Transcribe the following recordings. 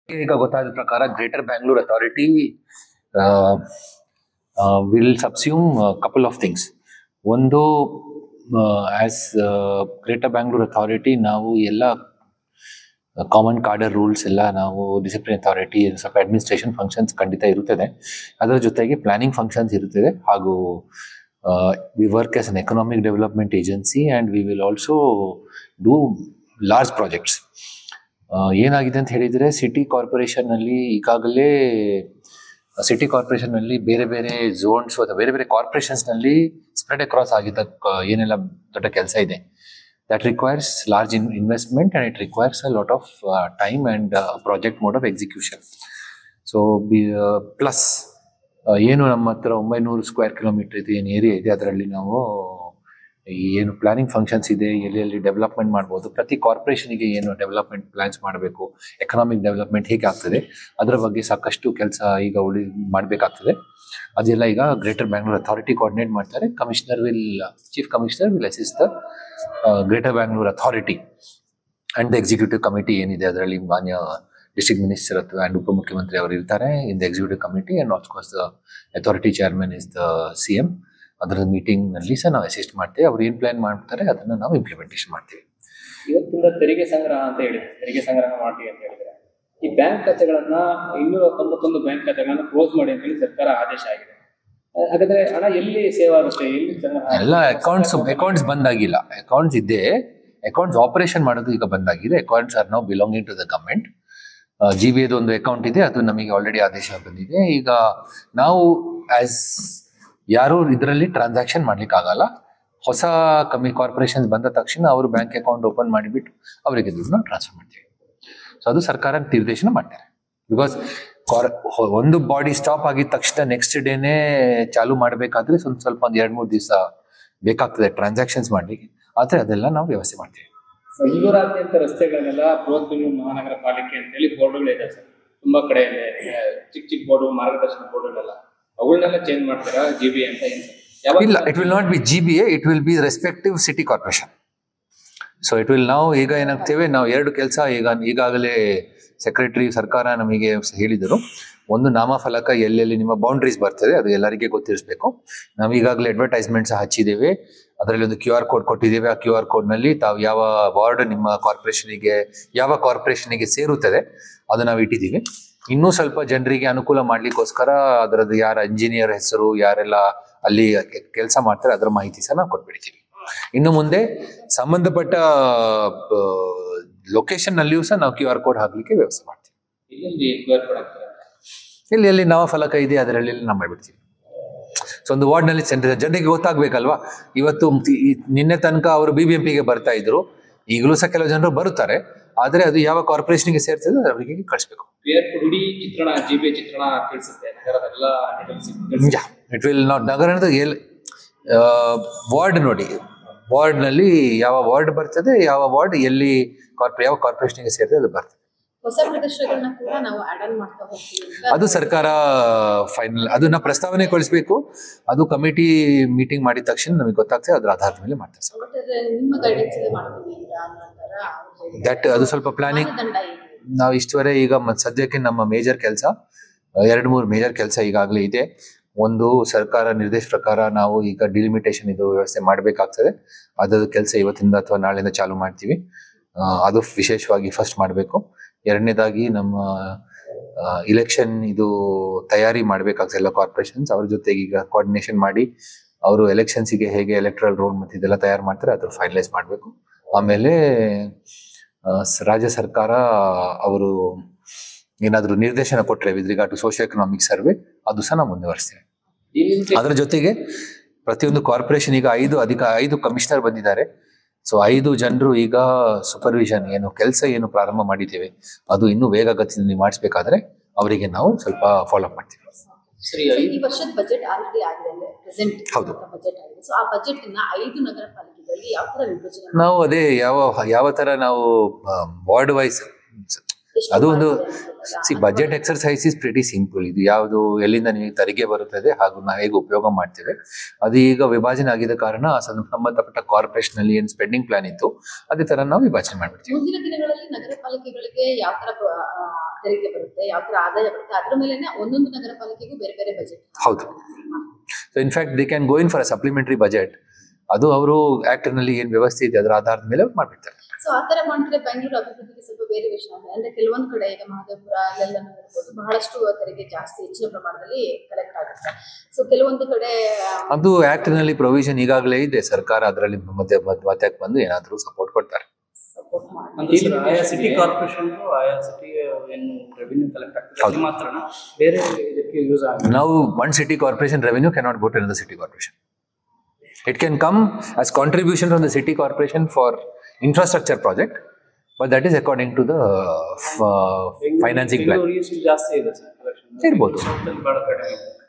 ಈಗ ಗೊತ್ತಾದ ಪ್ರಕಾರ greater Bangalore authority will subsume couple of things. ಒಂದು, ಆಸ್ ಗ್ರೇಟರ್ ಬ್ಯಾಂಗ್ಳೂರ್ ಅಥಾರಿಟಿ ನಾವು ಎಲ್ಲ ಕಾಮನ್ ಕಾರ್ಡರ್ ರೂಲ್ಸ್ ಎಲ್ಲ ನಾವು ಡಿಸಿಪ್ಲಿನ್ ಅಥಾರಿಟಿ ಸ್ವಲ್ಪ ಅಡ್ಮಿನಿಸ್ಟ್ರೇಷನ್ ಫಂಕ್ಷನ್ಸ್ ಖಂಡಿತ ಇರುತ್ತದೆ. ಅದರ ಜೊತೆಗೆ ಪ್ಲಾನಿಂಗ್ ಫಂಕ್ಷನ್ಸ್ ಇರುತ್ತದೆ. ಹಾಗೂ we work as an economic development agency and we will also do large projects. ಏನಾಗಿದೆ ಅಂತ ಹೇಳಿದರೆ, ಸಿಟಿ ಕಾರ್ಪೊರೇಷನ್ನಲ್ಲಿ ಈಗಾಗಲೇ ಬೇರೆ ಬೇರೆ ಝೋನ್ಸ್ ಅಥವಾ ಬೇರೆ ಬೇರೆ ಕಾರ್ಪೊರೇಷನ್ಸ್ನಲ್ಲಿ ಸ್ಪ್ರೆಡ್ ಅಕ್ರಾಸ್ ಆಗಿದ್ದ ಏನೆಲ್ಲ ದೊಡ್ಡ ಕೆಲಸ ಇದೆ. That requires large investment and it requires a lot of time and project mode of execution. So plus ಏನು ನಮ್ಮ ಹತ್ರ 900 ಸ್ಕ್ವೇರ್ ಕಿಲೋಮೀಟರ್ ಇದೆ ಏನು ಏರಿಯಾ ಇದೆ, ಅದರಲ್ಲಿ ನಾವು ಏನು ಪ್ಲಾನಿಂಗ್ ಫಂಕ್ಷನ್ಸ್ ಇದೆ, ಎಲ್ಲಿ ಡೆವಲಪ್ಮೆಂಟ್ ಮಾಡ್ಬೋದು, ಪ್ರತಿ ಕಾರ್ಪೊರೇಷನಿಗೆ ಏನು ಡೆವಲಪ್ಮೆಂಟ್ ಪ್ಲಾನ್ಸ್ ಮಾಡಬೇಕು, ಎಕನಾಮಿಕ್ ಡೆವಲಪ್ಮೆಂಟ್ ಹೇಗೆ ಆಗ್ತದೆ ಅದರ ಬಗ್ಗೆ ಸಾಕಷ್ಟು ಕೆಲಸ ಈಗ ಮಾಡಬೇಕಾಗ್ತದೆ. ಅದೆಲ್ಲ ಈಗ ಗ್ರೇಟರ್ ಬ್ಯಾಂಗ್ಳೂರ್ ಅಥಾರಿಟಿ ಕೋಆರ್ಡಿನೇಟ್ ಮಾಡ್ತಾರೆ. Chief commissioner will assist the greater Bangalore authority and the executive committee ಏನಿದೆ, ಅದರಲ್ಲಿ ಮಾನ್ಯ ಡಿಸ್ಟ್ರಿಕ್ಟ್ ಮಿನಿಸ್ಟರ್ ಅಂಡ್ ಉಪಮುಖ್ಯಮಂತ್ರಿ ಅವರು ಇರ್ತಾರೆ in the executive committee and of course the authority chairman is the CM. ಅದರ ಮೀಟಿಂಗ್ ನಲ್ಲಿ ಸಹ ನಾವು ಅಸಿಸ್ಟ್ ಮಾಡ್ತೇವೆ. ಅವ್ರು ಏನ್ ಪ್ಲಾನ್ ಮಾಡ್ತಾರೆ ಅದನ್ನ ನಾವು ಇಂಪ್ಲಿಮೆಂಟೇಷನ್ ಮಾಡ್ತೀವಿ. ಇವತ್ತಿಂದ ತೆರಿಗೆ ಸಂಗ್ರಹ ಅಂತ ಹೇಳಿದ್ರೆ, ತೆರಿಗೆ ಸಂಗ್ರಹ ಮಾಡ್ತೀವಿ ಅಂತ ಹೇಳಿದ್ರೆ, ಈ ಬ್ಯಾಂಕ್ ಖಾತೆಗಳನ್ನ 291 ಬ್ಯಾಂಕ್ ಖಾತೆಗಳನ್ನ ಕ್ಲೋಸ್ ಮಾಡಿ ಅಂತ ಹೇಳಿ ಸರ್ಕಾರ ಆದೇಶ ಆಗಿದೆ. ಹಾಗಾದ್ರೆ ಹಣ ಎಲ್ಲಿ ಸೇವ್ ಆಗುತ್ತೆ, ಎಲ್ಲಿ ಸಂಗ್ರಹ? ಎಲ್ಲ ಅಕೌಂಟ್ಸ್ ಬಂದಾಗಿಲ್ಲ. ಅಕೌಂಟ್ಸ್ ಇದೆ, ಅಕೌಂಟ್ಸ್ ಆಪರೇಷನ್ ಮಾಡೋದು ಈಗ ಬಂದಾಗಿದೆ. Accounts are now belonging to the government. GBA ಒಂದು ಅಕೌಂಟ್ ಇದೆ, ಅದು ನಮಗೆ ಆಲ್ರೆಡಿ ಆದೇಶ ಬಂದಿದೆ. ಈಗ ನಾವು ಯಾರು ಇದರಲ್ಲಿ ಟ್ರಾನ್ಸಾಕ್ಷನ್ ಮಾಡ್ಲಿಕ್ಕೆ ಆಗಲ್ಲ. ಹೊಸ ಕಾರ್ಪೊರೇಷನ್ಸ್ ಬಂದ ತಕ್ಷಣ ಅವರು ಬ್ಯಾಂಕ್ ಅಕೌಂಟ್ ಓಪನ್ ಮಾಡಿಬಿಟ್ಟು ಅವರಿಗೆ ದುಡ್ಡನ್ನ ಟ್ರಾನ್ಸ್ಫರ್ ಮಾಡ್ತೀವಿ. ಸೊ ಅದು ಸರ್ಕಾರ ನಿರ್ದೇಶನ ಮಾಡ್ತಾರೆ. ಬಿಕಾಸ್ ಒಂದು ಬಾಡಿ ಸ್ಟಾಪ್ ಆಗಿದ ತಕ್ಷಣ ನೆಕ್ಸ್ಟ್ ಡೇನೆ ಚಾಲು ಮಾಡಬೇಕಾದ್ರೆ ಸ್ವಲ್ಪ ಒಂದು 2-3 ದಿವಸ ಬೇಕಾಗ್ತದೆ ಟ್ರಾನ್ಸಾಕ್ಷನ್ಸ್ ಮಾಡ್ಲಿಕ್ಕೆ. ಆದ್ರೆ ಅದೆಲ್ಲ ನಾವು ವ್ಯವಸ್ಥೆ ಮಾಡ್ತೀವಿ. ಬೆಂಗಳೂರಾದ್ಯಂತ ರಸ್ತೆಗಳನ್ನೆಲ್ಲ ಬೃಹತ್ ಬೆಂಗಳೂರು ಮಹಾನಗರ ಪಾಲಿಕೆ ಅಂತ ಹೇಳಿ ಬೋರ್ಡ್ಗಳು ಇದೆ ಸರ್. ತುಂಬಾ ಕಡೆ ಚಿಕ್ಕ ಬೋರ್ಡು, ಮಾರ್ಗದರ್ಶನ ಬೋರ್ಡ್ಗಳೆಲ್ಲ ಅವುಗಳನ್ನೆಲ್ಲ ಚೇಂಜ್ ಮಾಡ್ತೀರಾ GBA ಅಂತ? ಇಲ್ಲ, it will not be GBA, it will be respective city corporation. So it will ನಾವು ಈಗ ಏನಾಗ್ತೇವೆ, ನಾವು 2 ಕೆಲಸ ಈಗಾಗಲೇ ಸೆಕ್ರೆಟರಿ ಸರ್ಕಾರ ನಮಗೆ ಹೇಳಿದರು. ಒಂದು, ನಾಮಫಲಕ ಎಲ್ಲೆಲ್ಲಿ ನಿಮ್ಮ ಬೌಂಡ್ರೀಸ್ ಬರ್ತದೆ ಅದು ಎಲ್ಲರಿಗೆ ಗೊತ್ತಿರಿಸಬೇಕು. ನಾವು ಈಗಾಗಲೇ ಅಡ್ವರ್ಟೈಸ್ಮೆಂಟ್ಸ್ ಹಚ್ಚಿದ್ದೇವೆ. ಅದರಲ್ಲಿ ಒಂದು QR ಕೋಡ್ ಕೊಟ್ಟಿದ್ದೇವೆ. ಆ QR ಕೋಡ್ ನಲ್ಲಿ ತಾವು ಯಾವ ವಾರ್ಡ್ ನಿಮ್ಮ ಯಾವ ಕಾರ್ಪೊರೇಷನಿಗೆ ಸೇರುತ್ತದೆ ಅದು ನಾವು ಇಟ್ಟಿದ್ದೀವಿ. ಇನ್ನೂ ಸ್ವಲ್ಪ ಜನರಿಗೆ ಅನುಕೂಲ ಮಾಡ್ಲಿಕ್ಕೋಸ್ಕರ ಅದರದ್ದು ಯಾರ ಇಂಜಿನಿಯರ್ ಹೆಸರು, ಯಾರೆಲ್ಲ ಅಲ್ಲಿ ಕೆಲಸ ಮಾಡ್ತಾರೆ ಅದರ ಮಾಹಿತಿ ಸಹ ನಾವು ಕೊಟ್ಬಿಡ್ತೀವಿ. ಇನ್ನು ಮುಂದೆ ಸಂಬಂಧಪಟ್ಟ ಲೊಕೇಶನ್ ನಲ್ಲಿಯೂ ಸಹ ನಾವು QR ಕೋಡ್ ಹಾಕ್ಲಿಕ್ಕೆ ವ್ಯವಸ್ಥೆ ಮಾಡ್ತೀವಿ. ಎಲ್ಲಿ ನಾಮಫಲಕ ಇದೆ ಅದರಲ್ಲಿ ನಾವು ಮಾಡ್ಬಿಡ್ತೀವಿ. ಸೊ ಒಂದು ವಾರ್ಡ್ ನಲ್ಲಿ ಜನರಿಗೆ ಗೊತ್ತಾಗ್ಬೇಕಲ್ವಾ. ಇವತ್ತು ನಿನ್ನೆ ತನಕ ಅವರು BBMPಗೆ ಬರ್ತಾ ಇದ್ರು, ಈಗಲೂ ಸಹ ಕೆಲವು ಜನರು ಬರುತ್ತಾರೆ. ಆದ್ರೆ ಅದು ಯಾವ ಕಾರ್ಪೊರೇಷನ್ಗೆ ಸೇರ್ತದೆ ಅವರಿಗೆ ಕಳಿಸ್ಬೇಕು. GBA ಚಿತ್ರಣ ತಿಳಿಸುತ್ತೆ ನಗರದೆಲ್ಲ. ಇಟ್ ವಿಲ್ ನಾಟ್ ನಗರದ ವಾರ್ಡ್ ನೋಡಿ, ವಾರ್ಡ್ ನಲ್ಲಿ ಯಾವ ವಾರ್ಡ್ ಬರ್ತದೆ, ಯಾವ ವಾರ್ಡ್ ಎಲ್ಲಿ ಯಾವ ಕಾರ್ಪೊರೇಷನ್ಗೆ ಸೇರ್ತದೆ ಅದು ಬರ್ತದೆ. ಹೊಸ ಪ್ರದೇಶಗಳನ್ನ ಕೂಡ ನಾವು ಆಡ್ ಆನ್ ಮಾಡ್ತಾ ಹೋಗ್ತೀವಿ. ಅದು ಸರ್ಕಾರ ಫೈನಲ್ ಅದನ್ನ ಪ್ರಸ್ತಾವನೆ ಕಳಿಸ್ಬೇಕು. ಅದು ಕಮಿಟಿ ಮೀಟಿಂಗ್ ಮಾಡಿದ ತಕ್ಷಣ ನಮಗೆ ಗೊತ್ತಾಗ್ತದೆ, ಅದರ ಆಧಾರದ ಮೇಲೆ ಮಾಡ್ತಾರೆ. ನಿಮ್ಮ ಗೈಡೆನ್ಸ್ ಇದೆ ಮಾಡ್ತೀವಿ ದಟ್ ಅದು ಸ್ವಲ್ಪ ಪ್ಲಾನಿಂಗ್. ನಾವು ಇಷ್ಟುವರೆ ಈಗ ಸದ್ಯಕ್ಕೆ ನಮ್ಮ ಮೇಜರ್ ಕೆಲಸ 2-3 ಮೇಜರ್ ಕೆಲಸ ಈಗಾಗಲೇ ಇದೆ. ಒಂದು, ಸರ್ಕಾರ ನಿರ್ದೇಶ ಪ್ರಕಾರ ನಾವು ಈಗ ಡಿಲಿಮಿಟೇಷನ್ ಇದು ವ್ಯವಸ್ಥೆ ಮಾಡಬೇಕಾಗ್ತದೆ. ಅದರ ಕೆಲಸ ಇವತ್ತಿಂದ ಅಥವಾ ನಾಳೆಯಿಂದ ಚಾಲು ಮಾಡ್ತೀವಿ. ಅದು ವಿಶೇಷವಾಗಿ ಫಸ್ಟ್ ಮಾಡಬೇಕು. ಎರಡನೇದಾಗಿ ನಮ್ಮ ಇಲೆಕ್ಷನ್ ಇದು ತಯಾರಿ ಮಾಡಬೇಕಾಗ್ತದೆ. ಎಲ್ಲ ಕಾರ್ಪೊರೇಷನ್ಸ್ ಅವ್ರ ಜೊತೆಗೆ ಈಗ ಕೋಆರ್ಡಿನೇಷನ್ ಮಾಡಿ ಅವರು ಎಲೆಕ್ಷನ್ಸಿಗೆ ಹೇಗೆ ಎಲೆಕ್ಟ್ರಲ್ ರೋಲ್ ಮತ್ತು ಇದೆಲ್ಲ ತಯಾರು ಮಾಡ್ತಾರೆ ಅದನ್ನು ಫೈನಲೈಸ್ ಮಾಡಬೇಕು. ಆಮೇಲೆ ರಾಜ್ಯ ಸರ್ಕಾರ ಅವರು ಏನಾದರೂ ನಿರ್ದೇಶನ ಕೊಟ್ಟರೆ with regard to socio economic survey ಅದು ಸಹ ನಾವು ಮುಂದುವರಿಸ್ತೇವೆ. ಅದರ ಜೊತೆಗೆ ಪ್ರತಿಯೊಂದು ಕಾರ್ಪೊರೇಷನ್ ಈಗ 5 ಕಮಿಷನರ್ ಬಂದಿದ್ದಾರೆ. ಸೊ 5 ಜನರು ಈಗ ಸೂಪರ್ವಿಷನ್ ಕೆಲಸ ಪ್ರಾರಂಭ ಮಾಡಿದ್ದೇವೆ ಅದು ಇನ್ನೂ ವೇಗಗತಿಯಲ್ಲಿ ಮಾಡಿಸಬೇಕಾದ್ರೆ ಅವರಿಗೆ ನಾವು ಸ್ವಲ್ಪ ಫಾಲೋ ಅಪ್ ಮಾಡ್ತೀವಿ. ಈ ವರ್ಷದ ಬಜೆಟ್ ಆಲ್ರೆಡಿ ಆಗಿದೆ, ಪ್ರೆಸೆಂಟ್ ಬಜೆಟ್ ಆಗಿದೆ. ಸೊ ಆ ಬಜೆಟ್ ಅನ್ನ 5 ನಗರ ಪಾಲಿಕೆಗಳಲ್ಲಿ ಯಾವ ತರ ವಿಭಜನೆ ನಾವು ಅದೇ ಯಾವ ತರ ನಾವು ವಾರ್ಡ್ ವೈಸ್ ಅದು ಒಂದು budget exercise is pretty simple. ಇದು ಯಾವುದು ಎಲ್ಲಿಂದ ನಿಮಗೆ ತೆರಿಗೆ ಬರುತ್ತದೆ ಹಾಗೂ ನಾವು ಹೇಗೆ ಉಪಯೋಗ ಮಾಡ್ತೇವೆ ಅದು ಈಗ ವಿಭಾಜನೆ ಆಗಿದ ಕಾರಣ ಸಂಬಂಧಪಟ್ಟ ಕಾರ್ಪೊರೇಷನ್ ಅಲ್ಲಿ ಏನ್ ಸ್ಪೆಂಡಿಂಗ್ ಪ್ಲಾನ್ ಇತ್ತು ಅದೇ ತರ ನಾವು ವಿಭಾಜನೆ ಮಾಡ್ತೀವಿ. ಮುಂದಿನ ದಿನಗಳಲ್ಲಿ ನಗರ ಪಾಲಿಕೆಗಳಿಗೆ ಯಾವ ತರ ತೆರಿಗೆ ಬರುತ್ತೆ, ಯಾವ ತರ ಆದಾಯ ಬರುತ್ತೆ, ಅದ್ರ ಮೇಲೆ ಒಂದೊಂದು ನಗರ ಪಾಲಿಕೆಗೂ ಬೇರೆ ಬೇರೆ ಬಜೆಟ್. ಹೌದು. So in fact they can go in for a supplementary budget. ಅದು ಅವರು ಆಕ್ಟ್ ನಲ್ಲಿ ಏನ್ ವ್ಯವಸ್ಥೆ ಇದೆ ಅದರ ಆಧಾರದ ಮೇಲೆ ಮಾಡ್ಬಿಡ್ತಾರೆ. ಸೊ ಆತರ ಮಾಡಿದ್ರೆ ಬೆಂಗಳೂರು ಅಭಿವೃದ್ಧಿಗೆ ಸ್ವಲ್ಪ ವೇರಿಯೇಷನ್ ಆಗಿದೆ. ಅಂದ್ರೆ ಕೆಲವೊಂದು ಕಡೆ ಈಗ ಮಹದೇವಪುರ ಅಲ್ಲೆಲ್ಲ ನೋಡ್ಬೋದು ಬಹಳಷ್ಟು ತೆರಿಗೆ ಜಾಸ್ತಿ ಹೆಚ್ಚಿನ ಪ್ರಮಾಣದಲ್ಲಿ ಕಲೆಕ್ಟ್ ಆಗುತ್ತೆ. ಸೊ ಕೆಲವೊಂದು ಕಡೆ ಅದು ಆಕ್ಟ್ ನಲ್ಲಿ ಪ್ರೊವಿಷನ್ ಈಗಾಗಲೇ ಇದೆ. ಸರ್ಕಾರ ಅದರಲ್ಲಿ ಮಧ್ಯಕ್ಕೆ ಬಂದು ಏನಾದರೂ ಸಪೋರ್ಟ್ ಕೊಡ್ತಾರೆ. ಸಪೋರ್ಟ್ ಮಾಡಿ ಅಂದ್ರೆ ಆಯಾ ಸಿಟಿ ಕಾರ್ಪೊರೇಷನ್ ಆಯಾ ಸಿಟಿ ಏನು ರೆವಿನ್ಯೂ ಕಲೆಕ್ಟ್ ಆಗ್ತದೆ ಮಾತ್ರ ಬೇರೆ ಇದಕ್ಕೆ ಯೂಸ್ ಆಗುತ್ತೆ. ನಾವು one city corporation revenue cannot go to another city corporation. It can come as contribution from the city corporation for infrastructure project, but that is according to the financing plan. ಜಾಸ್ತಿ ಇದೆ sir collection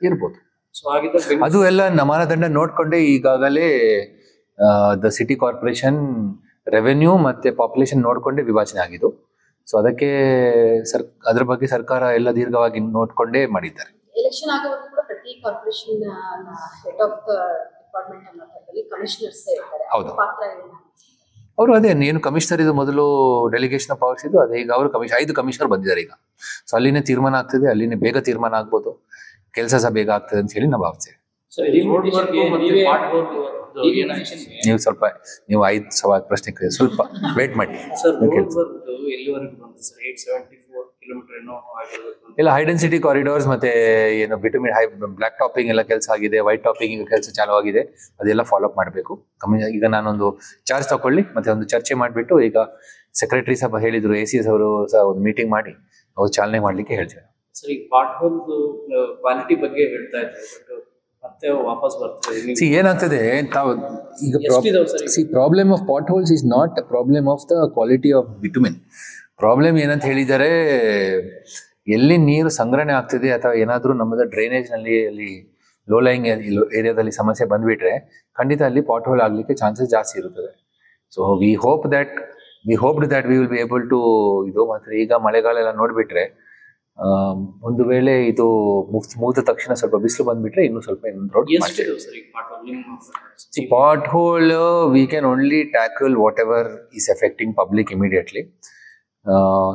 ಇರ್ಬೋದು. So ಆಗಿದ್ದ ಅದು ಎಲ್ಲ ಮಾನದಂಡ ನೋಡ್ಕೊಂಡೆ ಈಗಾಗಲೇ the city corporation revenue ಮತ್ತೆ population ನೋಡ್ಕೊಂಡೆ ವಿಭಾಜನೆ ಆಗಿದ್ದು. ಸೊ ಅದಕ್ಕೆ ಅದ್ರ ಬಗ್ಗೆ ಸರ್ಕಾರ ಎಲ್ಲ ದೀರ್ಘವಾಗಿ ನೋಡ್ಕೊಂಡೇ ಮಾಡಿದ್ದಾರೆ. ಎಲೆಕ್ಷನ್ ಆಗುವಾಗ ಕೂಡ ಪ್ರತಿ corporation head of the department ಅನ್ನೋದ್ರಲ್ಲಿ ಕಮಿಷನರ್ಸ್ ಇರ್ತಾರೆ. ಹೌದು. ಪಾತ್ರ ಏನು? ಅವರು ಅದೇ ಏನು ಕಮಿಷನರ್ ಇದು ಮೊದಲು ಡೆಲಿಗೇಷನ್ ಪವರ್ಸ್ ಇದು ಅದೇ ಈಗ ಅವರು 5 ಕಮಿಷನರ್ ಬಂದಿದ್ದಾರೆ ಈಗ. ಸೊ ಅಲ್ಲಿನೇ ತೀರ್ಮಾನ ಆಗ್ತದೆ, ಅಲ್ಲಿನೇ ಬೇಗ ತೀರ್ಮಾನ ಆಗ್ಬೋದು, ಕೆಲಸ ಸಹ ಬೇಗ ಆಗ್ತದೆ ಅಂತ ಹೇಳಿ ನಾವು ಭಾವಿಸ್ತೇವೆ. ನೀವು ಸ್ವಲ್ಪ 5 ಸವಾಲ್ ಪ್ರಶ್ನೆ ಸ್ವಲ್ಪ ವೇಟ್ ಮಾಡಿ. ಇಲ್ಲ, ಹೈ ಡೆನ್ಸಿಟಿ ಕಾರಿಡಾರ್ಸ್ ಮತ್ತೆ ಏನು ಬಿಟುಮಿನ್ ಹೈ ಬ್ಲಾಕ್ ಟಾಪಿಂಗ್ ಎಲ್ಲ ಕೆಲಸ ಆಗಿದೆ, ವೈಟ್ ಟಾಪಿಂಗ್ ಈಗ ಕೆಲಸ ಚಾಲು ಆಗಿದೆ, ಅದೆಲ್ಲ ಫಾಲೋ ಅಪ್ ಮಾಡಬೇಕು. ಈಗ ನಾನೊಂದು ಚಾರ್ಜ್ ತಗೊಳ್ಳಿ ಮತ್ತೆ ಒಂದು ಚರ್ಚೆ ಮಾಡಿಬಿಟ್ಟು ಈಗ ಸೆಕ್ರೆಟರಿ ಸಹ ಹೇಳಿದ್ರು, ACS ಅವರು ಸಹ ಒಂದು ಮೀಟಿಂಗ್ ಮಾಡಿ ಅವ್ರು ಚಾಲನೆ ಮಾಡ್ಲಿಕ್ಕೆ ಹೇಳ್ತಾರೆ. ಸರ್, ಈಗ ಪಾಟ್ ಹೋಲ್ ಕ್ವಾಲಿಟಿ ಬಗ್ಗೆ ಹೇಳ್ತಾ ಇದ್ದಾರೆ, ಮತ್ತೆ ವಾಪಸ್ ಬರ್ತದೆ. ಏನಾಗ್ತದೆ ತಾವು ಈಗ problem of potholes is not problem of the quality of bitumen. Problem ಏನಂತ ಹೇಳಿದರೆ ಎಲ್ಲಿ ನೀರು ಸಂಗ್ರಹಣೆ ಆಗ್ತದೆ ಅಥವಾ ಏನಾದರೂ ನಮ್ಮದು ಡ್ರೈನೇಜ್ ನಲ್ಲಿ ಅಲ್ಲಿ ಲೋ ಲೈಂಗ್ ಏರಿಯಾದಲ್ಲಿ ಸಮಸ್ಯೆ ಬಂದ್ಬಿಟ್ರೆ ಖಂಡಿತ ಅಲ್ಲಿ ಪಾಟ್ ಹೋಲ್ ಆಗ್ಲಿಕ್ಕೆ ಚಾನ್ಸಸ್ ಜಾಸ್ತಿ ಇರುತ್ತದೆ. So we hoped that we will be able to ಇದು. ಮಾತ್ರ ಈಗ ಮಳೆಗಾಲ ಎಲ್ಲ ನೋಡ್ಬಿಟ್ರೆ ಒಂದು ವೇಳೆ ಇದು ಮುಗಿದ ತಕ್ಷಣ ಸ್ವಲ್ಪ ಬಿಸಿಲು ಬಂದ್ಬಿಟ್ರೆ ಇನ್ನು ಸ್ವಲ್ಪ road pothole we can only tackle whatever is affecting public immediately.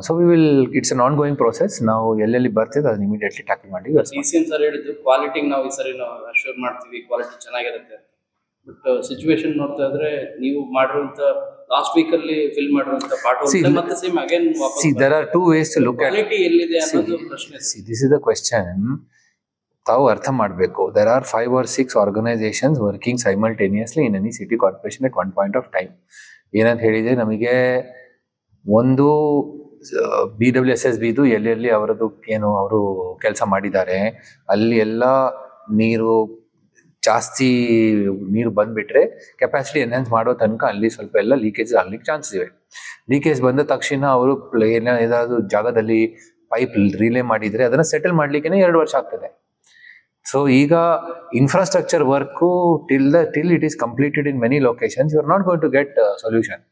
So we will it's an ongoing process. ನಾವು ಎಲ್ಲೆಲ್ಲಿ ಬರ್ತಿದೆ ಅದನ್ನ ಇಮಿಡಿಯೇಟ್ಲಿ ಟ್ಯಾಕಲ್ ಮಾಡಿ. ಸರ್ ಹೇಳಿದ್ದು ಕ್ವಾಲಿಟಿ ನಾವು ಈ ಸರಿ ನಾವು ಅಶ್ಯೂರ್ ಮಾಡ್ತೀವಿ, ಕ್ವಾಲಿಟಿ ಚೆನ್ನಾಗಿರುತ್ತೆ. ಬಟ್ ಸಿಚುವೇಶನ್ ನೋಡ್ತಾ ಇದ್ರೆ ನೀವು ಮಾಡಿರುವಂತ ಲಾಸ್ಟ್ ವೀಕ್ ಅಲ್ಲಿ ಫಿಲ್ ಮಾಡಿರುವಂತ ಪಾರ್ಟ್ ಮತ್ತೆ ಸೇಮ್ ಅಗೇನ್ ವಾಪಸ್ there are two ways to look at quality ಎಲ್ಲಿದೆ ಅನ್ನೋದು ಪ್ರಶ್ನೆ. this is the question. ತಾವು ಅರ್ಥ ಮಾಡಬೇಕು, there are 5 or 6 organizations working simultaneously in any city corporation at one point of time. ಏನಂತ ಹೇಳಿದೆ, ನಮಗೆ ಒಂದು BWSSB ಇದು ಎಲ್ಲೆಲ್ಲಿ ಅವರದ್ದು ಏನು ಅವರು ಕೆಲಸ ಮಾಡಿದ್ದಾರೆ ಅಲ್ಲಿ ಎಲ್ಲ ನೀರು ಜಾಸ್ತಿ ನೀರು ಬಂದ್ಬಿಟ್ರೆ ಕೆಪಾಸಿಟಿ ಎನ್ಹಾನ್ಸ್ ಮಾಡೋ ತನಕ ಅಲ್ಲಿ ಸ್ವಲ್ಪ ಎಲ್ಲ ಲೀಕೇಜ್ ಆಗ್ಲಿಕ್ಕೆ ಚಾನ್ಸಸ್ ಇವೆ. ಲೀಕೇಜ್ ಬಂದ ತಕ್ಷಣ ಅವರು ಏನಾದ್ರು ಜಾಗದಲ್ಲಿ ಪೈಪ್ ರಿಲೇ ಮಾಡಿದ್ರೆ ಅದನ್ನ ಸೆಟಲ್ ಮಾಡ್ಲಿಕ್ಕೆ 2 ವರ್ಷ ಆಗ್ತದೆ. ಸೊ ಈಗ infrastructure work till it is completed in many locations you are not going to get solution.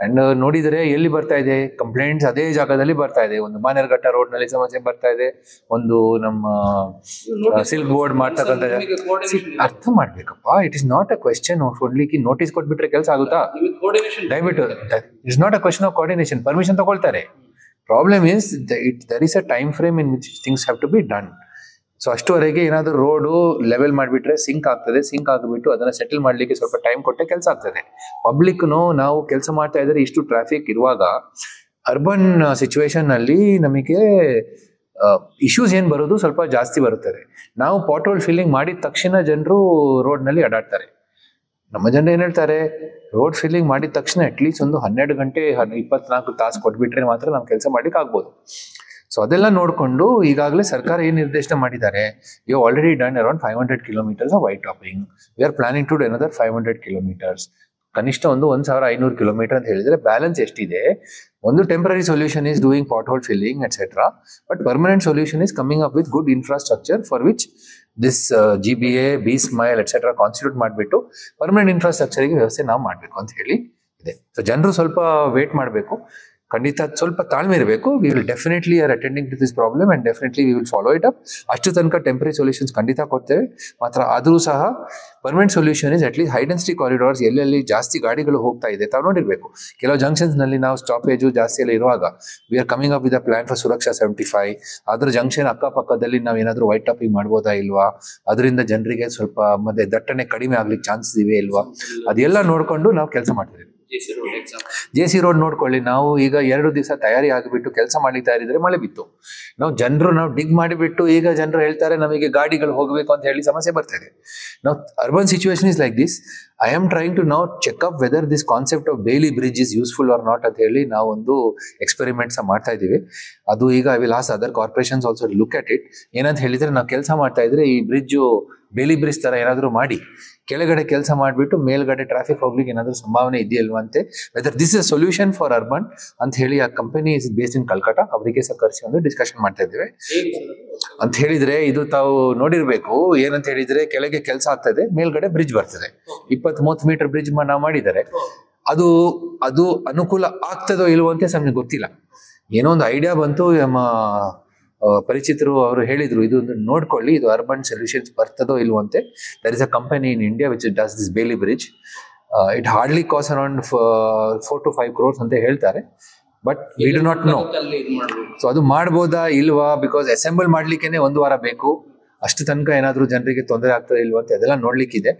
And ನೋಡಿದರೆ ಎಲ್ಲಿ ಬರ್ತಾ ಇದೆ ಕಂಪ್ಲೇಂಟ್ಸ್ ಅದೇ ಜಾಗದಲ್ಲಿ ಬರ್ತಾ ಇದೆ. ಒಂದು ಮಾನೇರ್ಘಟ್ಟ ರೋಡ್ ನಲ್ಲಿ ಸಮಸ್ಯೆ ಬರ್ತಾ ಇದೆ, ಒಂದು ನಮ್ಮ ಸಿಲ್ಕ್ ಬೋರ್ಡ್ ಮಾಡ್ತಕ್ಕಂಥ. ಅರ್ಥ ಮಾಡ್ಬೇಕಪ್ಪ, it is not a question of ಕೊಡ್ಲಿಕ್ಕೆ ನೋಟಿಸ್ ಕೊಟ್ಬಿಟ್ರೆ ಕೆಲಸ ಆಗುತ್ತಾ? ದಯವಿಟ್ಟು it's not a question of coordination. Permission ತಗೊಳ್ತಾರೆ. Problem is there is a time frame in which things have to be done. So ಅಷ್ಟುವರೆಗೆ ಏನಾದರೂ ರೋಡು ಲೆವೆಲ್ ಮಾಡಿಬಿಟ್ರೆ sink ಆಗ್ತದೆ. ಸಿಂಕ್ ಆಗಿಬಿಟ್ಟು ಅದನ್ನ ಸೆಟಲ್ ಮಾಡ್ಲಿಕ್ಕೆ ಸ್ವಲ್ಪ ಟೈಮ್ ಕೊಟ್ಟೆ ಕೆಲಸ ಆಗ್ತದೆ. ಪಬ್ಲಿಕ್ನು ನಾವು ಕೆಲಸ ಮಾಡ್ತಾ ಇದ್ರೆ ಇಷ್ಟು ಟ್ರಾಫಿಕ್ ಇರುವಾಗ ಅರ್ಬನ್ ಸಿಚುವೇಶನ್ ಅಲ್ಲಿ ನಮಗೆ ಇಶ್ಯೂಸ್ ಏನ್ ಬರೋದು ಸ್ವಲ್ಪ ಜಾಸ್ತಿ ಬರುತ್ತದೆ. ನಾವು ಪಾಟ್ ಹೋಲ್ ಫಿಲ್ಲಿಂಗ್ ಮಾಡಿದ ತಕ್ಷಣ ಜನರು ರೋಡ್ ನಲ್ಲಿ ಅಡ್ಡಾಡ್ತಾರೆ. ನಮ್ಮ ಜನರು ಏನ್ ಹೇಳ್ತಾರೆ, ರೋಡ್ ಫಿಲ್ಲಿಂಗ್ ಮಾಡಿದ ತಕ್ಷಣ ಅಟ್ಲೀಸ್ಟ್ ಒಂದು 12 ಗಂಟೆ 24 ತಾಸು ಕೊಟ್ಬಿಟ್ರೆ ಮಾತ್ರ ನಾವು ಕೆಲಸ ಮಾಡ್ಲಿಕ್ಕೆ ಆಗ್ಬೋದು. ಸೊ ಅದೆಲ್ಲ ನೋಡಿಕೊಂಡು ಈಗಾಗಲೇ ಸರ್ಕಾರ ಏನು ನಿರ್ದೇಶನ ಮಾಡಿದ್ದಾರೆ, you already done around 500 kilometers of white topping. We are planning to do another 500 kilometers. ಕನಿಷ್ಠ ಒಂದು 1500 kilometers ಅಂತ ಹೇಳಿದ್ರೆ ಬ್ಯಾಲೆನ್ಸ್ ಎಷ್ಟಿದೆ. ಒಂದು temporary solution is doing pothole filling etcetera, but permanent solution is coming up with good infrastructure for which this GBA, BSMILE etcetera constitute ಮಾಡಿಬಿಟ್ಟು permanent ಇನ್ಫ್ರಾಸ್ಟ್ರಕ್ಚರ್ಗೆ ವ್ಯವಸ್ಥೆ ನಾವು ಮಾಡಬೇಕು ಅಂತ ಹೇಳಿ ಇದೆ. ಸೊ ಜನರು ಸ್ವಲ್ಪ ವೇಟ್ ಮಾಡಬೇಕು. ಖಂಡಿತ ಸ್ವಲ್ಪ ತಾಳ್ಮೆ ಇರಬೇಕು. We will definitely are attending to this problem and definitely we will follow it up. ಅಷ್ಟು ತನಕ ಟೆಂಪರರಿ ಸೊಲ್ಯೂಷನ್ಸ್ ಖಂಡಿತ ಕೊಡ್ತೇವೆ. ಮಾತ್ರ ಆದರೂ ಸಹ permanent solution is at least high density corridors ಎಲ್ಲೆಲ್ಲಿ ಜಾಸ್ತಿ ಗಾಡಿಗಳು ಹೋಗ್ತಾ ಇದೆ ತಾವು ನೋಡಿರ್ಬೇಕು. ಕೆಲವು ಜಂಕ್ಷನ್ಸ್ ನಲ್ಲಿ ನಾವು ಸ್ಟಾಪೇಜು ಜಾಸ್ತಿ ಎಲ್ಲ ಇರುವಾಗ we are coming up with a plan for Suraksha 75. ಅದ್ರ ಜಂಕ್ಷನ್ ಅಕ್ಕಪಕ್ಕದಲ್ಲಿ ನಾವು ಏನಾದ್ರು ವೈಟ್ ಟಾಪಿಂಗ್ ಮಾಡ್ಬೋದಾ ಇಲ್ವಾ, ಅದರಿಂದ ಜನರಿಗೆ ಸ್ವಲ್ಪ ಮತ್ತೆ ದಟ್ಟಣೆ ಕಡಿಮೆ ಆಗ್ಲಿಕ್ಕೆ ಚಾನ್ಸಸ್ ಇವೆ ಇಲ್ವಾ, ಅದೆಲ್ಲ ನೋಡ್ಕೊಂಡು ನಾವು ಕೆಲಸ ಮಾಡ್ತೀವಿ. ಜೆ.ಸಿ. ರೋಡ್ ನೋಡ್ಕೊಳ್ಳಿ, ನಾವು ಈಗ 2 ದಿವಸ ತಯಾರಿ ಆಗಿಬಿಟ್ಟು ಕೆಲಸ ಮಾಡ್ಲಿಕ್ಕೆ ತಯಾರಿದ್ರೆ ಮಳೆ ಬಿತ್ತು. ನಾವು ಡಿಗ್ ಮಾಡಿಬಿಟ್ಟು ಈಗ ಜನರು ಹೇಳ್ತಾರೆ ನಮಗೆ ಗಾಡಿಗಳು ಹೋಗಬೇಕು ಅಂತ ಹೇಳಿ ಸಮಸ್ಯೆ ಬರ್ತಾ ಇದೆ. ನಾವು urban situation is like this. I am trying to ನಾವು check up whether this concept of Bailey bridge is useful or not ಅಂತ ಹೇಳಿ ನಾವು ಒಂದು ಎಕ್ಸ್ಪೆರಿಮೆಂಟ್ಸ್ ಮಾಡ್ತಾ ಇದ್ದೀವಿ. ಅದು ಈಗ I will ask other corporations also look at it. ಏನಂತ ಹೇಳಿದ್ರೆ ನಾವು ಕೆಲಸ ಮಾಡ್ತಾ ಇದ್ರೆ ಈ ಬ್ರಿಡ್ಜ್ ಬೇಲಿ ಬ್ರಿಡ್ಜ್ ತರ ಏನಾದ್ರು ಮಾಡಿ ಕೆಳಗಡೆ ಕೆಲಸ ಮಾಡಿಬಿಟ್ಟು ಮೇಲ್ಗಡೆ ಟ್ರಾಫಿಕ್ ಹೋಗ್ಲಿಕ್ಕೆ ಏನಾದ್ರು ಸಂಭಾವನೆ ಇದೆಯಲ್ವಂತೆ. Whether this is solution for urban ಅಂತ ಹೇಳಿ ಆ company is based in Calcutta, ಅವರಿಗೆ ಸಹ ಕರೆಸಿ ಒಂದು ಡಿಸ್ಕಷನ್ ಮಾಡ್ತಾ ಇದ್ದೇವೆ. ಅಂತ ಹೇಳಿದ್ರೆ ಇದು ತಾವು ನೋಡಿರ್ಬೇಕು. ಏನಂತ ಹೇಳಿದ್ರೆ ಕೆಳಗೆ ಕೆಲಸ ಆಗ್ತಾ ಇದೆ, ಮೇಲ್ಗಡೆ ಬ್ರಿಡ್ಜ್ ಬರ್ತದೆ. 20-30 ಮೀಟರ್ ಬ್ರಿಡ್ಜ್ ನಾವು ಮಾಡಿದ್ದಾರೆ. ಅದು ಅನುಕೂಲ ಆಗ್ತದೋ ಇಲ್ವೋ ಅಂತ ನಮ್ಗೆ ಗೊತ್ತಿಲ್ಲ. ಏನೋ ಒಂದು ಐಡಿಯಾ ಬಂತು, ನಮ್ಮ ಪರಿಚಿತರು ಅವರು ಹೇಳಿದ್ರು ಇದು ನೋಡ್ಕೊಳ್ಳಿ, ಇದು ಅರ್ಬನ್ ಸೊಲ್ಯೂಷನ್ಸ್ ಬರ್ತದೋ ಇಲ್ವೋ ಅಂತೆ. There is a company in India which does this Bailey bridge. It hardly cost around 4 to 5 crores ಅಂತ ಹೇಳ್ತಾರೆ. But we do not know. So ಅದು ಮಾಡ್ಬೋದಾ ಇಲ್ವಾ, ಬಿಕಾಸ್ ಅಸೆಂಬಲ್ ಮಾಡ್ಲಿಕ್ಕೆ 1 ವಾರ ಬೇಕು. ಅಷ್ಟು ತನಕ ಏನಾದ್ರು ಜನರಿಗೆ ತೊಂದರೆ ಆಗ್ತದೆ ಇಲ್ವಾ ಅಂತ ಅದೆಲ್ಲ ನೋಡ್ಲಿಕ್ಕಿದೆ.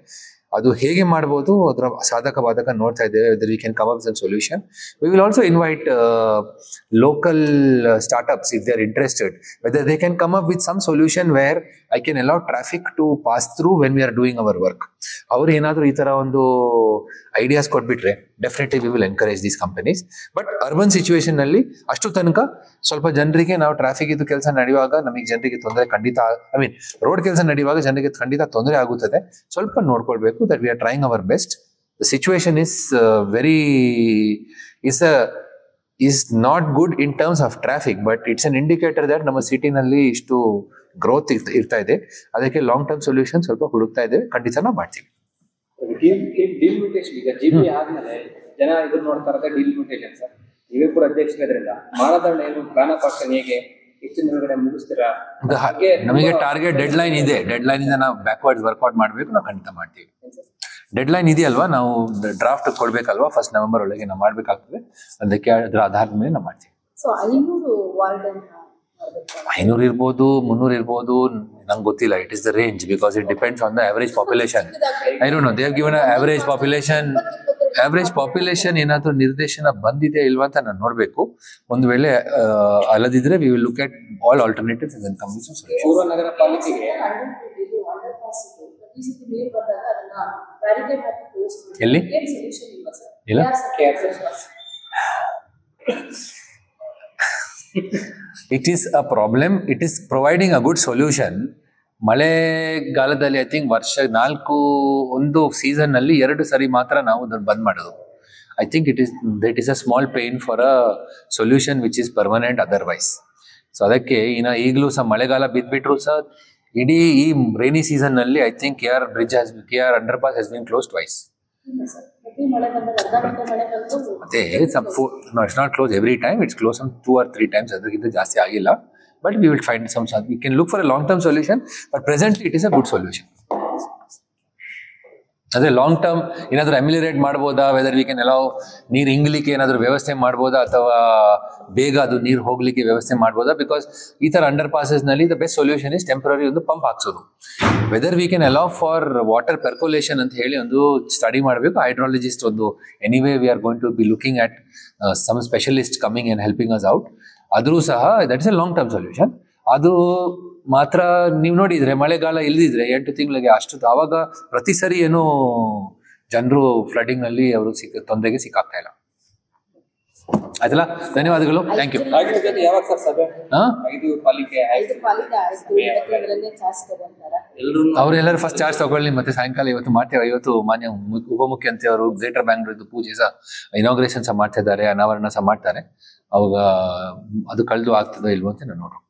ಅದು ಹೇಗೆ ಮಾಡ್ಬೋದು ಅದರ ಸಾಧಕ ಬಾಧಕ ನೋಡ್ತಾ ಇದ್ದೇವೆ. Weather we can come up with solution. We will also invite local startups if they are interested, whether they can come up with some solution where I can allow traffic to pass through when we are doing our work. ಅವರು ಏನಾದರೂ ಈ ತರ ಒಂದು ideas ಕೊಟ್ಬಿಟ್ರೆ definitely we will encourage these companies. But urban situation ನಲ್ಲಿ ಅಷ್ಟು ತನಕ ಸ್ವಲ್ಪ ಜನರಿಗೆ ನಾವು ಟ್ರಾಫಿಕ್ ಇದು ಕೆಲಸ ನಡೆಯುವಾಗ ನಮಗೆ ಜನರಿಗೆ ತೊಂದರೆ ಖಂಡಿತ, ಐ ಮೀನ್ ರೋಡ್ ಕೆಲಸ ನಡೆಯುವಾಗ ಜನರಿಗೆ ಖಂಡಿತ ತೊಂದರೆ ಆಗುತ್ತದೆ. ಸ್ವಲ್ಪ ನೋಡ್ಕೊಳ್ಬೇಕು. That we are trying hour best. The situation is not good in terms of traffic, but it's an indicator that ನಮ್ಮ ಸಿಟಿನಲ್ಲಿ ಇಷ್ಟು ಗ್ರೋತ್ ಇರ್ತಾ ಇದೆ. ಅದಕ್ಕೆ ಲಾಂಗ್ ಟರ್ಮ್ ಸೊಲ್ಯೂಷನ್ ಸ್ವಲ್ಪ ಹುಡುಕ್ತಾ ಇದ್ದೇವೆ. ಖಂಡಿತ ನಾವು ಮಾಡ್ತೀವಿ. ಡಿಲಿಮಿಟೇಷನ್ ಈಗ ಜಿಬಿ ಆದ್ಮೇಲೆ ಜನ ಇದನ್ನ ನೋಡ್ತಾ ಇರೋದೇ ಡಿಲಿಮಿಟೇಷನ್ ಸರ್. ನೀವೇ ಕೂಡ ಅಧ್ಯಕ್ಷರಾದ್ರಿಂದ ಮಾನದಂಡ ಏನು, ಪ್ಲಾನ್ ಆಫ್ ಆಕ್ಷನ್ ಹೇಗೆ ಹೆಚ್ಚಿನ ಒಳಗಡೆ ಮುಗಿಸ್ತೀರಾ? ನಮಗೆ ಟಾರ್ಗೆಟ್ ಡೆಡ್ ಲೈನ್ ಇದೆ. ಡೆಡ್ ಲೈನ್ ಇಂದ ನಾವು ಬ್ಯಾಕ್ವರ್ಡ್ಸ್ ವರ್ಕೌಟ್ ಮಾಡಬೇಕು. ನಾವು ಖಂಡಿತ ಮಾಡ್ತೀವಿ. ಡೆಡ್ ಲೈನ್ ಇದೆಯಲ್ವಾ, ನಾವು ಡ್ರಾಫ್ಟ್ ಕೊಡ್ಬೇಕಲ್ವಾ, 1 November ಒಳಗೆ ನಾವು ಮಾಡ್ಬೇಕಾಗ್ತದೆ. ಅದಕ್ಕೆ ಅದರ ಆಧಾರದ ಮೇಲೆ ನಾವು ಮಾಡ್ತೀವಿ. 500 ಇರ್ಬೋದು, 300 ಇರ್ಬೋದು, ನಂಗೆ ಗೊತ್ತಿಲ್ಲ. It is the range because it depends on the average population. I don't know, they have given average population ಏನಾದರೂ ನಿರ್ದೇಶನ ಬಂದಿದೆ ಇಲ್ವಾ ಅಂತ ನಾನು ನೋಡ್ಬೇಕು. ಒಂದು ವೇಳೆ ಅಲ್ಲದಿದ್ರೆ we will look at all alternatives and come with solution. ಪೂರ್ವ ನಗರ ಪಾಲಿಕೆಗೆ ಎಲ್ಲಿ ಇಲ್ಲ it is a problem. It is providing a good solution. ಮಳೆಗಾಲದಲ್ಲಿ ಐ ಥಿಂಕ್ ಒಂದು ಸೀಸನ್ ನಲ್ಲಿ 2 ಸರಿ ಮಾತ್ರ ನಾವು ಅದನ್ನು ಬಂದ್ ಮಾಡೋದು. I think it is a small pain for a solution which is permanent otherwise. So ಅದಕ್ಕೆ ಈಗಲೂ ಸಹ ಮಳೆಗಾಲ ಬಿದ್ಬಿಟ್ರು ಸಹ ಇಡೀ ಈ ರೈನಿ ಸೀಸನ್ ನಲ್ಲಿ I think KR underpass has been close twice. ಅದೇ it's not close every time, it's close 2 or 3 times. ಅದಕ್ಕಿಂತ ಜಾಸ್ತಿ ಆಗಿಲ್ಲ. But we will find we can look for a long term solution, but presently it is a good solution. ಅದೇ long term ಏನಾದರೂ ಅಮಿಲಿರೇಟ್ ಮಾಡ್ಬೋದಾ, weather we can allow ನೀರು ಹಿಂಗ್ಲಿಕ್ಕೆ ಏನಾದರೂ ವ್ಯವಸ್ಥೆ ಮಾಡ್ಬೋದಾ, ಅಥವಾ ಬೇಗ ಅದು ನೀರು ಹೋಗ್ಲಿಕ್ಕೆ ವ್ಯವಸ್ಥೆ ಮಾಡ್ಬೋದಾ? ಬಿಕಾಸ್ ಈ ಥರ ಅಂಡರ್ ಪಾಸಸ್ನಲ್ಲಿ the best solution is temporary ಒಂದು ಪಂಪ್ ಹಾಕ್ಸೋದು. Whether we can allow for water percolation ಅಂತ ಹೇಳಿ ಒಂದು ಸ್ಟಡಿ ಮಾಡಬೇಕು. ಹೈಡ್ರಾಲಜಿಸ್ಟ್ ಒಂದು anyway we are going to be looking at some specialist coming and helping us out. ಆದರೂ ಸಹ that is a long term solution. ಅದು ಮಾತ್ರ ನೀವು ನೋಡಿದ್ರೆ ಮಳೆಗಾಲ ಇಲ್ದಿದ್ರೆ 8 ತಿಂಗಳಿಗೆ ಅಷ್ಟು ಆವಾಗ ಪ್ರತಿ ಸರಿ ಏನು ಜನರು ಫ್ಲಡಿಂಗ್ ನಲ್ಲಿ ಅವರು ತೊಂದರೆಗೆ ಸಿಕ್ಕಾಗ್ತಾ ಇಲ್ಲ. ಆಯ್ತಲ್ಲ, ಧನ್ಯವಾದಗಳು, ಥ್ಯಾಂಕ್ ಯು. ಅವರೆಲ್ಲರೂ ಫಸ್ಟ್ ಚಾರ್ಜ್ ತಗೊಳ್ಳಿ, ಮತ್ತೆ ಸಾಯಂಕಾಲ ಇವತ್ತು ಮಾಡ್ತೇವೆ. ಇವತ್ತು ಮಾನ್ಯ ಉಪಮುಖ್ಯಮಂತ್ರಿ ಅವರು ಗ್ರೇಟರ್ ಬ್ಯಾಂಗ್ಳೂರ್ ಪೂಜೆ ಸಹ ಇನಾಗ್ರೇಷನ್ ಸಹ ಮಾಡ್ತಾ ಇದ್ದಾರೆ, ಅನಾವರಣ ಸಹ ಮಾಡ್ತಾರೆ. ಅವಾಗ ಅದು ಕಳೆದು ಆಗ್ತದೋ ಇಲ್ವೋ ಅಂತ ನಾನು ನೋಡೋಣ.